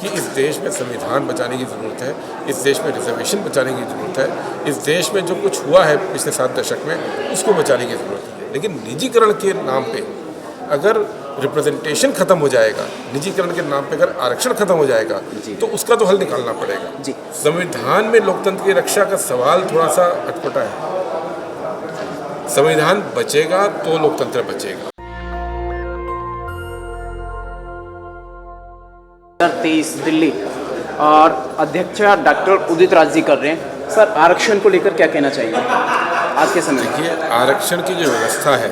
कि इस देश में संविधान बचाने की ज़रूरत है, इस देश में रिजर्वेशन बचाने की ज़रूरत है, इस देश में जो कुछ हुआ है पिछले 7 दशक में उसको बचाने की ज़रूरत है। लेकिन निजीकरण के नाम पे अगर रिप्रेजेंटेशन खत्म हो जाएगा, निजीकरण के नाम पे अगर आरक्षण खत्म हो जाएगा तो उसका तो हल निकालना पड़ेगा। जी। संविधान में लोकतंत्र की रक्षा का सवाल थोड़ा सा अटपटा है। संविधान बचेगा तो लोकतंत्र बचेगा। 2023 दिल्ली और अध्यक्ष डॉक्टर उदित राज जी कर रहे हैं। सर, आरक्षण को लेकर क्या कहना चाहिए आज के समय में? देखिए, आरक्षण की जो व्यवस्था है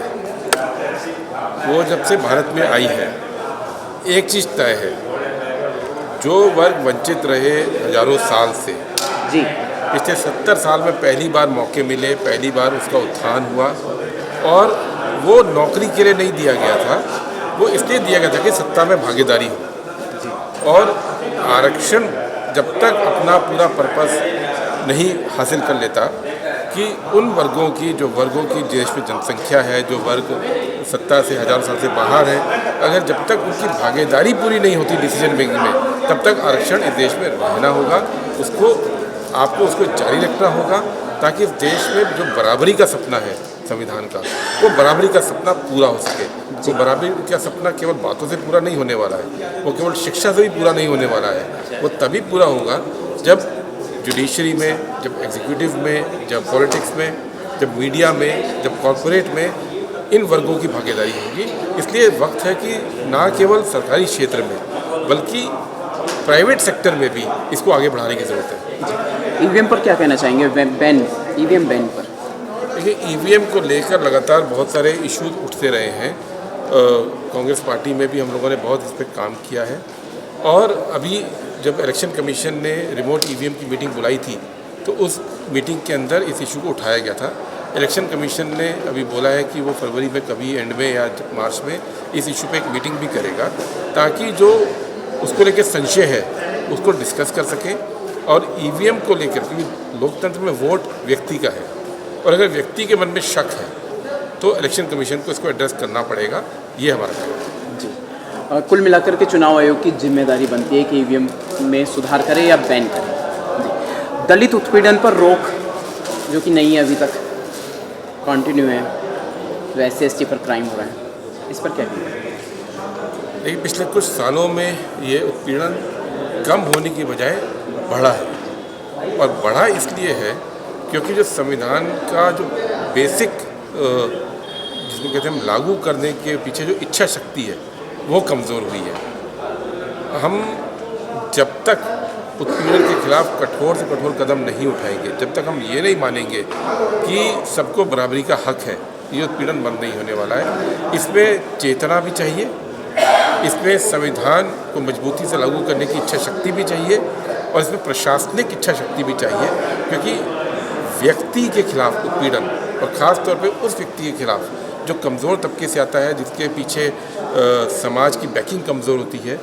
वो जब से भारत में आई है, एक चीज़ तय है, जो वर्ग वंचित रहे हजारों साल से, जी, पिछले 70 साल में पहली बार मौके मिले, पहली बार उसका उत्थान हुआ। और वो नौकरी के लिए नहीं दिया गया था, वो इसलिए दिया गया था कि सत्ता में भागीदारी हो। और आरक्षण जब तक अपना पूरा पर्पस नहीं हासिल कर लेता कि उन वर्गों की देश में जनसंख्या है, जो वर्ग सत्ता से हज़ार साल से बाहर है, अगर जब तक उनकी भागीदारी पूरी नहीं होती डिसीजन मेकिंग में, तब तक आरक्षण इस देश में रहना होगा। आपको उसको जारी रखना होगा ताकि इस देश में जो बराबरी का सपना है संविधान का, वो बराबरी का सपना पूरा हो सके। तो बराबरी का सपना केवल बातों से पूरा नहीं होने वाला है, वो केवल शिक्षा से भी पूरा नहीं होने वाला है। वो तभी पूरा होगा जब जुडिशरी में, जब एग्जीक्यूटिव में, जब पॉलिटिक्स में, जब मीडिया में, जब कॉरपोरेट में इन वर्गों की भागीदारी होगी। इसलिए वक्त है कि ना केवल सरकारी क्षेत्र में बल्कि प्राइवेट सेक्टर में भी इसको आगे बढ़ाने की ज़रूरत है। ईवीएम पर क्या कहना चाहेंगे? ईवीएम बैन पर? देखिए, ईवीएम को लेकर लगातार बहुत सारे इश्यूज उठते रहे हैं। कांग्रेस पार्टी में भी हम लोगों ने बहुत इस पर काम किया है। और अभी जब इलेक्शन कमीशन ने रिमोट ईवीएम की मीटिंग बुलाई थी तो उस मीटिंग के अंदर इस इशू को उठाया गया था। इलेक्शन कमीशन ने अभी बोला है कि वो फरवरी में कभी एंड में या मार्च में इस इशू पे एक मीटिंग भी करेगा, ताकि जो उसको लेकर संशय है उसको डिस्कस कर सकें। और ईवीएम को लेकर, क्योंकि लोकतंत्र में वोट व्यक्ति का है, और अगर व्यक्ति के मन में शक है तो इलेक्शन कमीशन को इसको एड्रेस करना पड़ेगा। ये हमारा काम है। जी। कुल मिलाकर के चुनाव आयोग की जिम्मेदारी बनती है कि ईवीएम में सुधार करे या बैन करे। जी। दलित उत्पीड़न पर रोक जो कि नहीं है, अभी तक कंटिन्यू है, तो SC/ST पर क्राइम हो रहा है, इस पर क्या कहेंगे? लेकिन पिछले कुछ सालों में ये उत्पीड़न कम होने की बजाय बढ़ा है। और बढ़ा इसलिए है क्योंकि जो संविधान का जो बेसिक जिसको कहते हैं हम लागू करने के पीछे जो इच्छा शक्ति है वो कमज़ोर हुई है। हम जब तक उत्पीड़न के खिलाफ कठोर से कठोर कदम नहीं उठाएंगे, जब तक हम ये नहीं मानेंगे कि सबको बराबरी का हक है, ये उत्पीड़न बंद नहीं होने वाला है। इसमें चेतना भी चाहिए, इसमें संविधान को मजबूती से लागू करने की इच्छा शक्ति भी चाहिए, और इसमें प्रशासनिक इच्छा शक्ति भी चाहिए। क्योंकि व्यक्ति के खिलाफ उत्पीड़न, और ख़ास तौर पे उस व्यक्ति के खिलाफ जो कमज़ोर तबके से आता है, जिसके पीछे समाज की बैकिंग कमज़ोर होती है,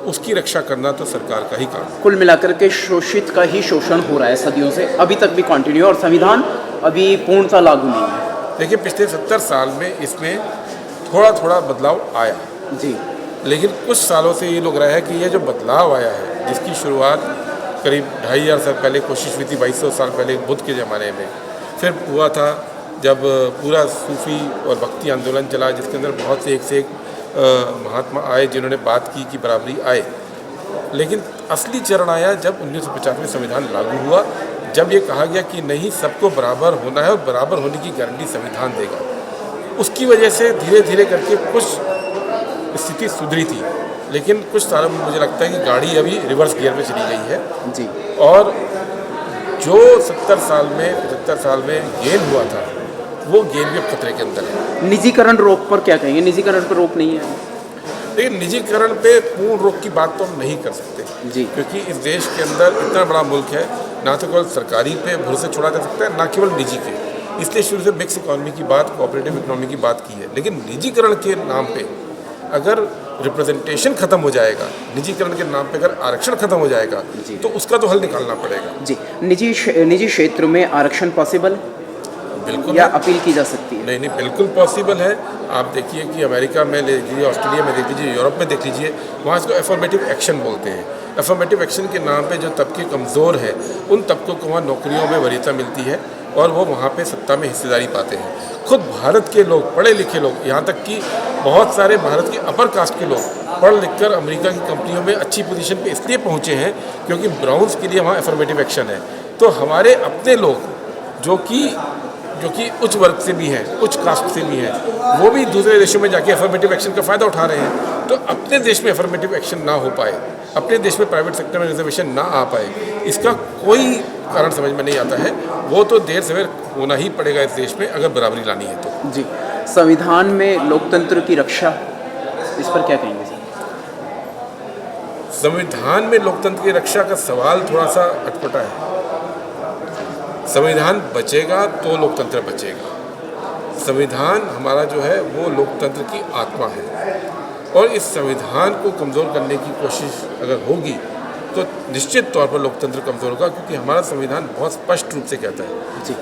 उसकी रक्षा करना तो सरकार का ही काम है। कुल मिलाकर के शोषित का ही शोषण हो रहा है सदियों से, अभी तक भी कंटिन्यू, और संविधान अभी पूर्णतः लागू नहीं है। देखिए, पिछले 70 साल में इसमें थोड़ा थोड़ा बदलाव आया जी, लेकिन कुछ सालों से ये लग रहा है कि ये जो बदलाव आया है, जिसकी शुरुआत करीब 2500 साल पहले कोशिश हुई थी, 2200 साल पहले बुद्ध के ज़माने में, फिर हुआ था जब पूरा सूफी और भक्ति आंदोलन चला, जिसके अंदर बहुत से एक महात्मा आए जिन्होंने बात की कि बराबरी आए। लेकिन असली चरण आया जब 1950 में संविधान लागू हुआ, जब ये कहा गया कि नहीं, सबको बराबर होना है और बराबर होने की गारंटी संविधान देगा। उसकी वजह से धीरे धीरे करके कुछ स्थिति सुधरी थी, लेकिन कुछ सालों में मुझे लगता है कि गाड़ी अभी रिवर्स गियर में चली गई है। जी। और जो 70 साल में 75 साल में गेन हुआ था, वो गेन भी अब खतरे के अंदर है। निजीकरण रोक पर क्या कहेंगे? निजीकरण पर रोक नहीं है, लेकिन निजीकरण पे पूर्ण रोक की बात तो हम नहीं कर सकते जी, क्योंकि इस देश के अंदर इतना बड़ा मुल्क है, ना तो केवल सरकारी पे भरोसे छोड़ा जा सकता है, ना केवल निजी पे। इसलिए शुरू से मिक्स इकोनॉमी की बात, कोऑपरेटिव इकोनॉमी की बात की है। लेकिन निजीकरण के नाम पे अगर रिप्रेजेंटेशन खत्म हो जाएगा, निजीकरण के नाम पे अगर आरक्षण खत्म हो जाएगा, तो उसका तो हल निकालना पड़ेगा। जी। निजी क्षेत्र में आरक्षण पॉसिबल बिल्कुल, या अपील की जा सकती है? नहीं, बिल्कुल पॉसिबल है। आप देखिए कि अमेरिका में ले लीजिए, ऑस्ट्रेलिया में देख लीजिए, यूरोप में देख लीजिए, वहाँ इसको एफर्मेटिव एक्शन बोलते हैं। अफर्मेटिव एक्शन के नाम पे जो तबके कमज़ोर हैं उन तबकों को वहाँ नौकरियों में वरीयता मिलती है और वो वहाँ पे सत्ता में हिस्सेदारी पाते हैं। खुद भारत के लोग, पढ़े लिखे लोग, यहाँ तक कि बहुत सारे भारत के अपर कास्ट के लोग पढ़ लिख कर अमेरिका की कंपनियों में अच्छी पोजीशन पे इसलिए पहुँचे हैं क्योंकि ब्राउन्स के लिए वहाँ अफर्मेटिव एक्शन है। तो हमारे अपने लोग जो कि उच्च वर्ग से भी हैं, उच्च कास्ट से भी हैं, वो भी दूसरे देशों में जाके अफर्मेटिव एक्शन का फ़ायदा उठा रहे हैं। तो अपने देश में अफर्मेटिव एक्शन ना हो पाए, अपने देश में प्राइवेट सेक्टर में रिजर्वेशन ना आ पाए, इसका कोई कारण समझ में नहीं आता है। वो तो देर सवेर होना ही पड़ेगा इस देश में अगर बराबरी लानी है तो। जी, संविधान में लोकतंत्र की रक्षा, इस पर क्या कहेंगे सर? संविधान में लोकतंत्र की रक्षा का सवाल थोड़ा सा अटपटा है। संविधान बचेगा तो लोकतंत्र बचेगा। संविधान हमारा जो है वो लोकतंत्र की आत्मा है और इस संविधान को कमज़ोर करने की कोशिश अगर होगी तो निश्चित तौर पर लोकतंत्र कमज़ोर होगा, क्योंकि हमारा संविधान बहुत स्पष्ट रूप से कहता है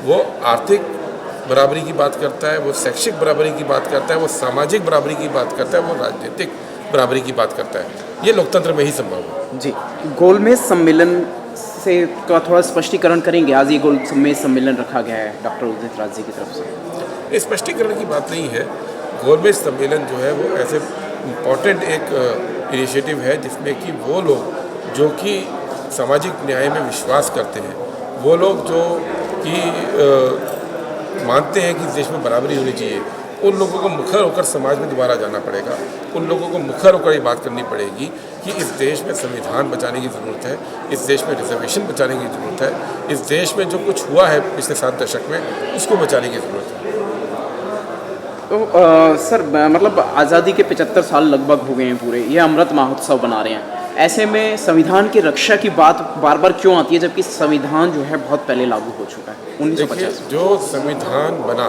वो आर्थिक बराबरी की बात करता है, वो शैक्षिक बराबरी की बात करता है, वो सामाजिक बराबरी की बात करता है, वो राजनीतिक बराबरी की बात करता है। ये लोकतंत्र में ही संभव है। जी, गोलमेज सम्मेलन से का थोड़ा स्पष्टीकरण करेंगे। आज ये गोलमेज सम्मेलन रखा गया है डॉक्टर उदित राज जी की तरफ से। ये स्पष्टीकरण की बात नहीं है। गोलमेज सम्मेलन जो है वो ऐसे इम्पॉर्टेंट एक इनिशिएटिव है जिसमें कि वो लोग जो कि सामाजिक न्याय में विश्वास करते हैं, वो लोग जो कि मानते हैं कि इस देश में बराबरी होनी चाहिए, उन लोगों को मुखर होकर समाज में दोबारा जाना पड़ेगा। उन लोगों को मुखर होकर ये बात करनी पड़ेगी कि इस देश में संविधान बचाने की ज़रूरत है, इस देश में रिजर्वेशन बचाने की ज़रूरत है, इस देश में जो कुछ हुआ है पिछले 7 दशक में उसको बचाने की ज़रूरत है। तो सर, मतलब आज़ादी के 75 साल लगभग हो गए हैं पूरे, ये अमृत महोत्सव बना रहे हैं। ऐसे में संविधान की रक्षा की बात बार बार क्यों आती है जबकि संविधान जो है बहुत पहले लागू हो चुका है 1950 में? जो संविधान बना,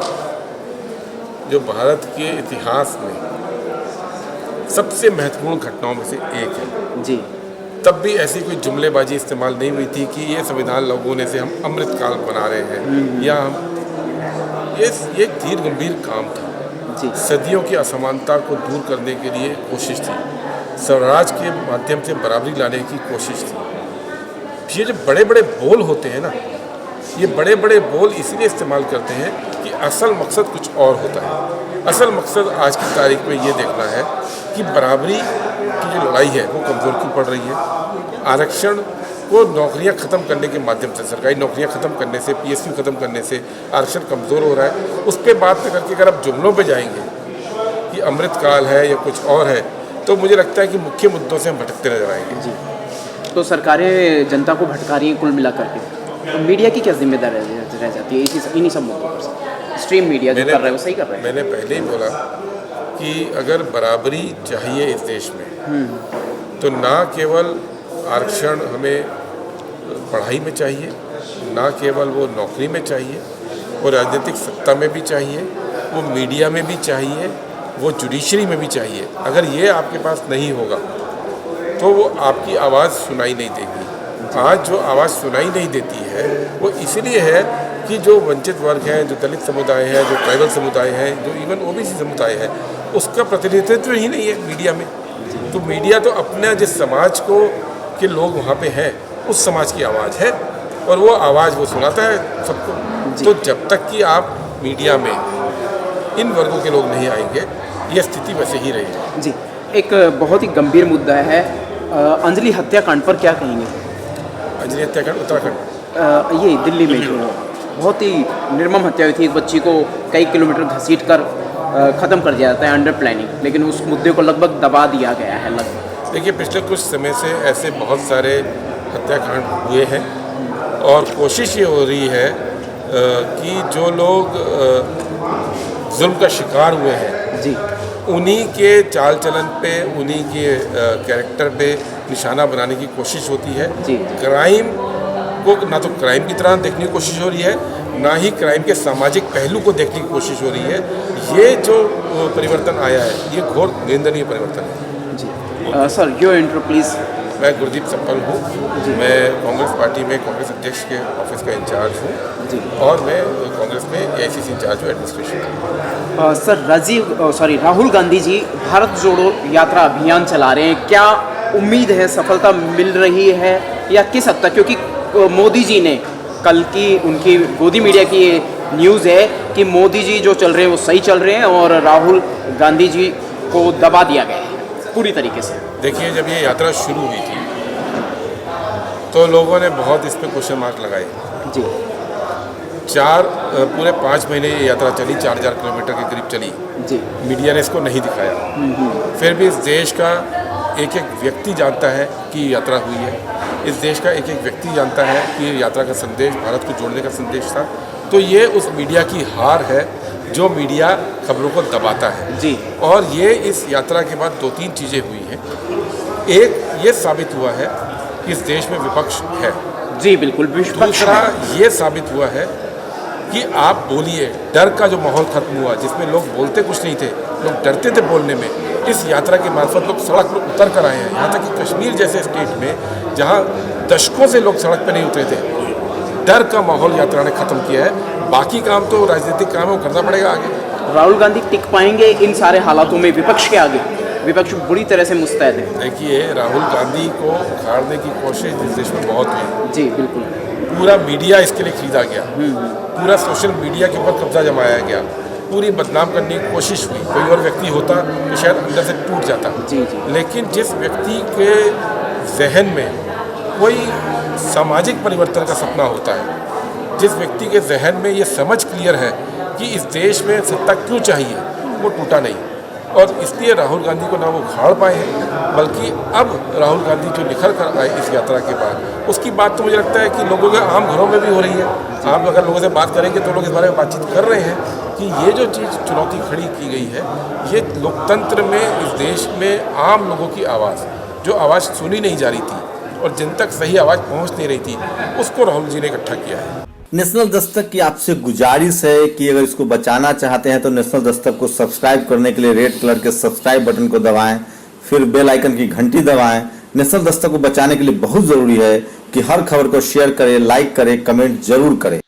जो भारत के इतिहास में सबसे महत्वपूर्ण घटनाओं में से एक है जी, तब भी ऐसी कोई जुमलेबाजी इस्तेमाल नहीं हुई थी कि ये संविधान लागू होने से हम अमृतकाल बना रहे हैं या हम ये एक धीर गंभीर काम था जी। सदियों की असमानता को दूर करने के लिए कोशिश थी, स्वराज के माध्यम से बराबरी लाने की कोशिश थी। ये जो बड़े बड़े बोल होते हैं ना, ये बड़े बड़े बोल इसलिए इस्तेमाल करते हैं कि असल मकसद कुछ और होता है। असल मकसद आज की तारीख में ये देखना है कि बराबरी की जो लड़ाई है वो कमज़ोर क्यों पड़ रही है। आरक्षण को नौकरियां ख़त्म करने के माध्यम से, सरकारी नौकरियां ख़त्म करने से, PSU ख़त्म करने से आरक्षण कमज़ोर हो रहा है। उस पर बात करके अगर आप जुमलों पे जाएंगे कि अमृतकाल है या कुछ और है, तो मुझे लगता है कि मुख्य मुद्दों से हम भटकते नजर आएंगे। जी, तो सरकारें जनता को भटका रही हैं कुल मिलाकर के, तो मीडिया की क्या जिम्मेदारी रह जाती है इन्हीं सब मुद्दों पर? स्ट्रीम मीडिया जो कर रहा है वो सही कर रहा है। मैंने पहले ही बोला कि अगर बराबरी चाहिए इस देश में तो ना केवल आरक्षण हमें पढ़ाई में चाहिए, ना केवल वो नौकरी में चाहिए, वो राजनीतिक सत्ता में भी चाहिए, वो मीडिया में भी चाहिए, वो जुडिशरी में भी चाहिए। अगर ये आपके पास नहीं होगा तो वो आपकी आवाज़ सुनाई नहीं देगी। आज जो आवाज़ सुनाई नहीं देती है वो इसलिए है कि जो वंचित वर्ग हैं, जो दलित समुदाय है, जो ट्राइबल समुदाय है, जो इवन OBC समुदाय है, उसका प्रतिनिधित्व ही नहीं है मीडिया में। तो मीडिया तो अपना जिस समाज को के लोग वहाँ पे हैं उस समाज की आवाज़ है और वो आवाज़ वो सुनाता है सबको। तो जब तक कि आप मीडिया में इन वर्गों के लोग नहीं आएंगे ये स्थिति वैसे ही रहेगी। जी, एक बहुत ही गंभीर मुद्दा है, अंजलि हत्याकांड पर क्या कहेंगे? अंजलि हत्याकांड उत्तराखंड, ये दिल्ली में जो बहुत ही निर्मम हत्या हुई थी, एक बच्ची को कई किलोमीटर घसीट कर ख़त्म कर दिया जाता है अंडर प्लानिंग, लेकिन उस मुद्दे को लगभग दबा दिया गया है लगभग। देखिए, पिछले कुछ समय से ऐसे बहुत सारे हत्याकांड हुए हैं और कोशिश ये हो रही है कि जो लोग जुल्म का शिकार हुए हैं जी, उन्हीं के चाल चलन पे, उन्हीं के कैरेक्टर पे निशाना बनाने की कोशिश होती है। जी। क्राइम को ना तो क्राइम की तरह देखने की कोशिश हो रही है, ना ही क्राइम के सामाजिक पहलू को देखने की कोशिश हो रही है। ये जो परिवर्तन आया है ये घोर निंदनीय परिवर्तन है। जी। Sir, your intro please. मैं गुरदीप सप्पल हूँ, मैं कांग्रेस पार्टी में कांग्रेस अध्यक्ष के ऑफिस का इंचार्ज हूँ जी, और मैं कांग्रेस में AICC इंचार्ज हूँ एडमिनिस्ट्रेशन। सर, राहुल गांधी जी भारत जोड़ो यात्रा अभियान चला रहे हैं, क्या उम्मीद है, सफलता मिल रही है या किस हद तक? क्योंकि मोदी जी ने कल की उनकी गोदी मीडिया की ये न्यूज़ है कि मोदी जी जो चल रहे हैं वो सही चल रहे हैं और राहुल गांधी जी को दबा दिया गया है पूरी तरीके से। देखिए, जब ये यात्रा शुरू हुई थी तो लोगों ने बहुत इस पर क्वेश्चन मार्क लगाए। जी पूरे 5 महीने ये यात्रा चली, 4000 किलोमीटर के करीब चली। जी मीडिया ने इसको नहीं दिखाया। फिर भी इस देश का एक एक व्यक्ति जानता है कि ये यात्रा हुई है। इस देश का एक एक व्यक्ति जानता है कि ये यात्रा का संदेश भारत को जोड़ने का संदेश था। तो ये उस मीडिया की हार है जो मीडिया खबरों को दबाता है। जी और ये इस यात्रा के बाद 2-3 चीज़ें हुई हैं। एक, ये साबित हुआ है कि इस देश में विपक्ष है। जी बिल्कुल, विपक्ष दूसरा, है। ये साबित हुआ है कि आप बोलिए। डर का जो माहौल खत्म हुआ, जिसमें लोग बोलते कुछ नहीं थे, लोग डरते थे बोलने में, इस यात्रा के मार्फत लोग सड़क पर उतर कर आए हैं। यहाँ तक कि कश्मीर जैसे स्टेट में जहाँ दशकों से लोग सड़क पर नहीं उतरे थे, डर का माहौल यात्रा ने खत्म किया है। बाकी काम तो राजनीतिक काम है, वो करना पड़ेगा आगे। राहुल गांधी टिक पाएंगे इन सारे हालातों में विपक्ष के आगे? विपक्ष बुरी तरह से मुस्तैद है। देखिए, राहुल गांधी को उखाड़ने की कोशिश इस देश में बहुत हुई। जी बिल्कुल, पूरा मीडिया इसके लिए खरीदा गया, पूरा सोशल मीडिया के ऊपर कब्जा जमाया गया, पूरी बदनाम करने की कोशिश हुई। कोई और व्यक्ति होता तो शायद अंदर से टूट जाता। जी जी लेकिन जिस व्यक्ति के जहन में कोई सामाजिक परिवर्तन का सपना होता है, जिस व्यक्ति के जहन में ये समझ क्लियर है कि इस देश में सत्ता क्यों चाहिए, वो टूटा नहीं। और इसलिए राहुल गांधी को ना वो उखाड़ पाए हैं, बल्कि अब राहुल गांधी जो निखर कर आए इस यात्रा के बाद, उसकी बात तो मुझे लगता है कि लोगों के आम घरों में भी हो रही है। आप अगर लोगों से बात करेंगे तो लोग इस बारे में बातचीत कर रहे हैं कि ये जो चीज़ चुनौती खड़ी की गई है, ये लोकतंत्र में, इस देश में आम लोगों की आवाज़, जो आवाज़ सुनी नहीं जा रही थी और जिन तक सही आवाज़ पहुंच नहीं रही थी, उसको राहुल जी ने इकट्ठा किया है। नेशनल दस्तक की आपसे गुजारिश है कि अगर इसको बचाना चाहते हैं तो नेशनल दस्तक को सब्सक्राइब करने के लिए रेड कलर के सब्सक्राइब बटन को दबाएं, फिर बेल आइकन की घंटी दबाएं। नेशनल दस्तक को बचाने के लिए बहुत ज़रूरी है कि हर खबर को शेयर करें, लाइक करें, कमेंट जरूर करें।